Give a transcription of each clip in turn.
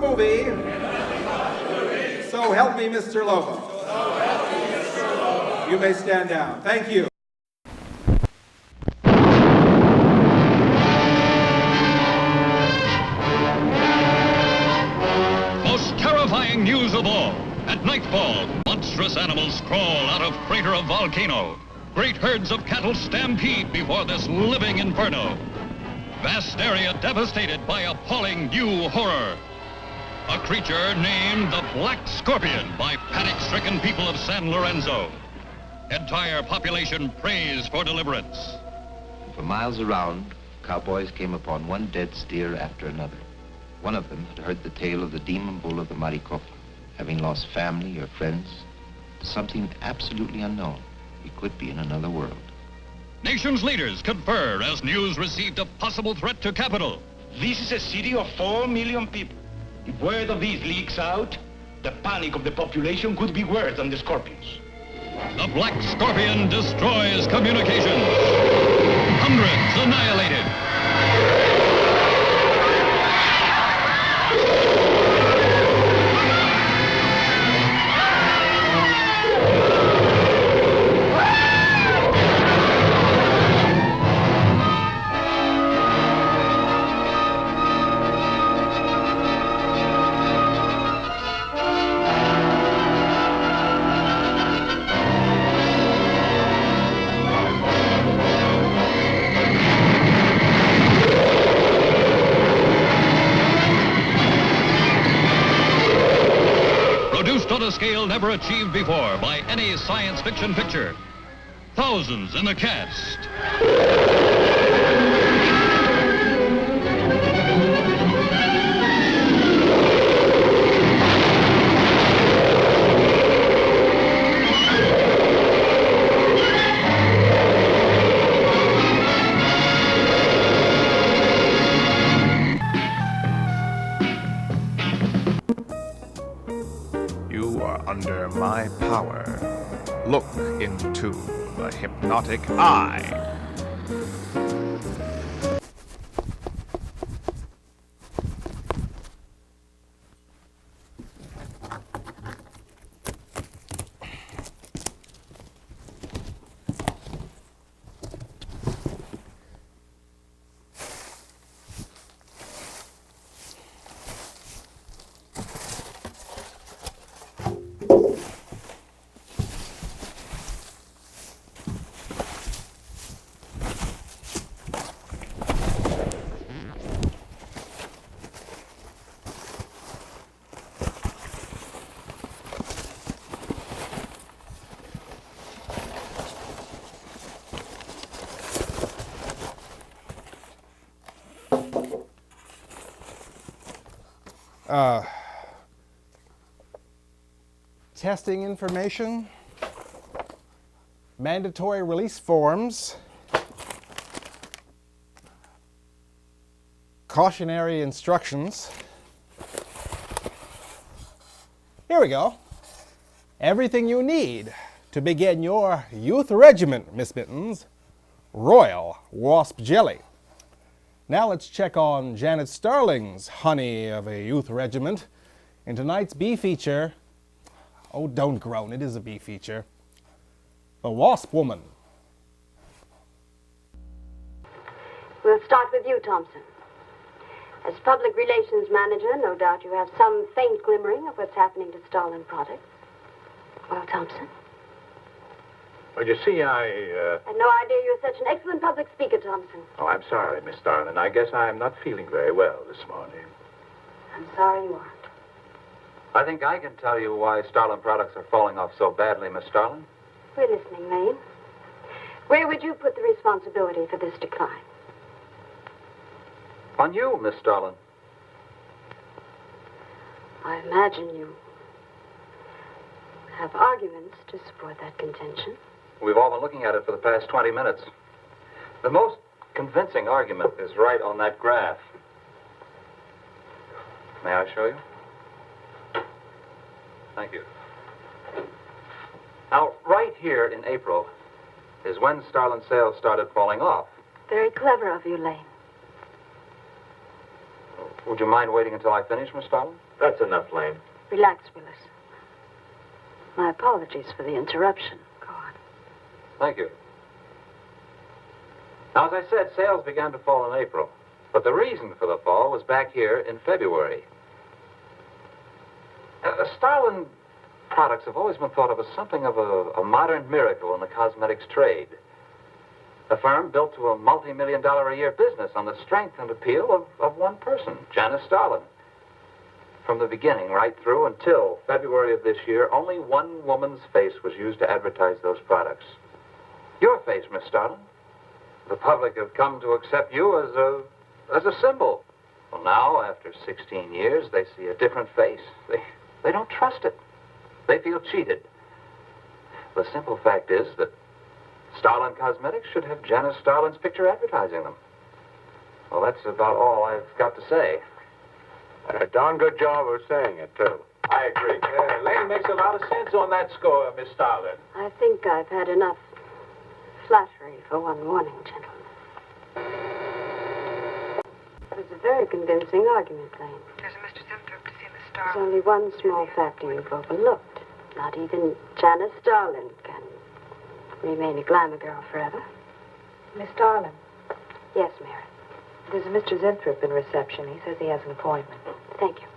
movie. So help me, Mr. Lobo. You may stand down. Thank you. Most terrifying news of all. At nightfall, monstrous animals crawl out of crater of volcano. Great herds of cattle stampede before this living inferno. Vast area devastated by appalling new horror. A creature named the Black Scorpion by panic-stricken people of San Lorenzo. Entire population prays for deliverance. For miles around, cowboys came upon one dead steer after another. One of them had heard the tale of the demon bull of the Maricopa, having lost family or friends to something absolutely unknown. He could be in another world. Nation's leaders confer as news received a possible threat to capital. This is a city of 4 million people. If word of this leaks out, the panic of the population could be worse than the scorpions. The Black Scorpion destroys communications. Hundreds annihilated. On a scale never achieved before by any science fiction picture. Thousands in the cast. Under my power, look into the hypnotic eye. Testing information, mandatory release forms, cautionary instructions. Here we go. Everything you need to begin your youth regiment, Miss Mittens. Royal Wasp Jelly. Now let's check on Janice Starlin's honey of a youth regiment in tonight's B feature. Oh, don't groan, it is a B feature. The Wasp Woman. We'll start with you, Thompson. As public relations manager, no doubt you have some faint glimmering of what's happening to Starlin Products. Well, Thompson? Well, you see, I had no idea you were such an excellent public speaker, Thompson. Oh, I'm sorry, Miss Starlin. I guess I'm not feeling very well this morning. I'm sorry you aren't. I think I can tell you why Starlin products are falling off so badly, Miss Starlin. We're listening, Lane. Where would you put the responsibility for this decline? On you, Miss Starlin. I imagine you have arguments to support that contention. We've all been looking at it for the past 20 minutes. The most convincing argument is right on that graph. May I show you? Thank you. Now, right here in April is when Starlin sales started falling off. Very clever of you, Lane. Would you mind waiting until I finish, Miss Starlin? That's enough, Lane. Relax, Willis. My apologies for the interruption. Go on. Thank you. Now, as I said, sales began to fall in April. But the reason for the fall was back here in February. Starlin products have always been thought of as something of a modern miracle in the cosmetics trade. A firm built to a multi-million-dollar-a-year business on the strength and appeal of one person, Janice Starlin. From the beginning right through until February of this year, only one woman's face was used to advertise those products. Your face, Miss Starlin. The public have come to accept you as a symbol. Well, now, after 16 years, they see a different face. They don't trust it. They feel cheated. The simple fact is that Starlin Cosmetics should have Janice Starlin's picture advertising them. Well, that's about all I've got to say. A darn good job of saying it, too. I agree. Lane makes a lot of sense on that score, Miss Starlin. I think I've had enough flattery for one morning, gentlemen. It was a very convincing argument, Lane. There's a Mr. Zinthrop to see Miss There's Starlin. only one small factor you've overlooked. Not even Janice Starlin can remain a glamour girl forever. Miss Starlin, Yes, Mary. there's a Mr. Zinthrop in reception. He says he has an appointment. Thank you.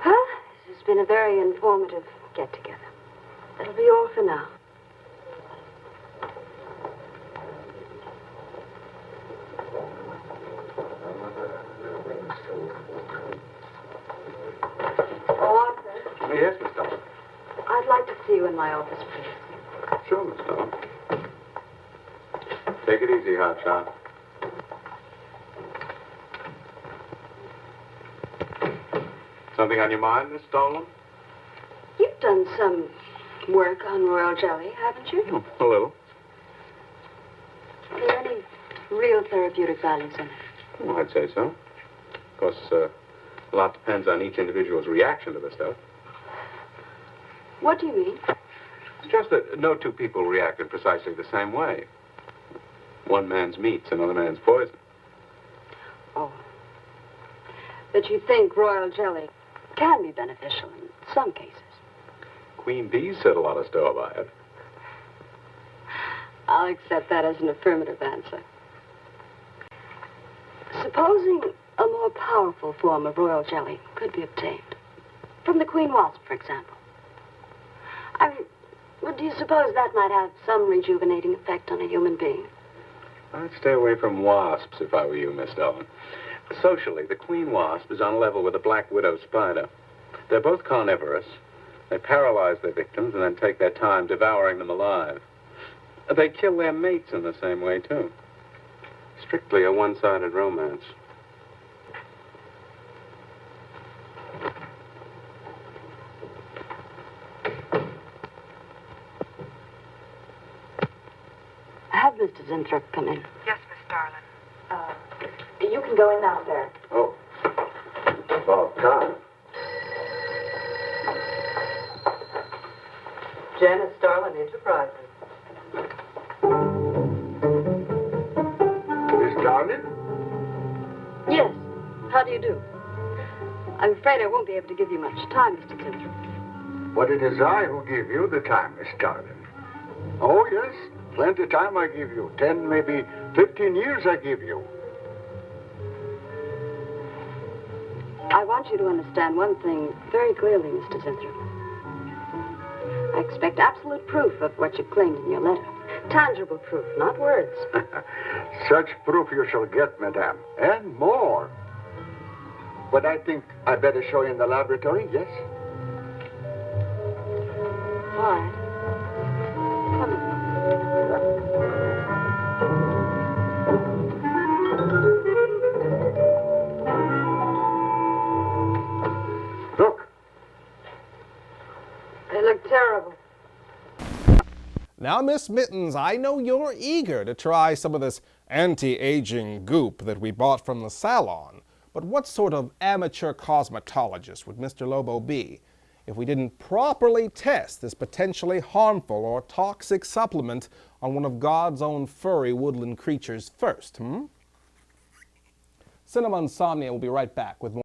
Well, this has been a very informative get-together. That'll be all for now. Oh, Arthur, Yes, Miss Starlin. I'd like to see you in my office, please. Sure, Miss Starlin. Take it easy, hotshot. Something on your mind, Miss Starlin? You've done some work on royal jelly, haven't you? A little. Are there any real therapeutic values in it? Well, I'd say so. Of course, a lot depends on each individual's reaction to the stuff. What do you mean? It's just that no two people react in precisely the same way. One man's meat's another man's poison. Oh. But you think royal jelly can be beneficial in some cases. Queen bees set a lot of store by it. I'll accept that as an affirmative answer. Supposing a more powerful form of royal jelly could be obtained. From the Queen Wasp, for example. Well, do you suppose that might have some rejuvenating effect on a human being? I'd stay away from wasps if I were you, Miss Starlin. Socially, the queen wasp is on a level with the black widow spider. They're both carnivorous. They paralyze their victims and then take their time devouring them alive. They kill their mates in the same way, too. Strictly a one-sided romance. Have Mr. Zinthrop come in. Yes, Miss Starlin. You can go in now, sir. Oh. About time. Janice Starlin Enterprises. Miss Starlin? Yes. How do you do? I'm afraid I won't be able to give you much time, Mr. Zinthrop. But it is I who give you the time, Miss Starlin. Oh, yes. Plenty of time I give you. 10, maybe 15 years I give you. I want you to understand one thing very clearly, Mr. Zinthrop. I expect absolute proof of what you claimed in your letter. Tangible proof, not words. Such proof you shall get, madame. And more. But I think I better show you in the laboratory, yes? All right. Come in. Look. They look terrible. Now, Miss Mittens, I know you're eager to try some of this anti-aging goop that we bought from the salon. But what sort of amateur cosmetologist would Mr. Lobo be if we didn't properly test this potentially harmful or toxic supplement on one of God's own furry woodland creatures first, Cinema Insomnia will be right back with more.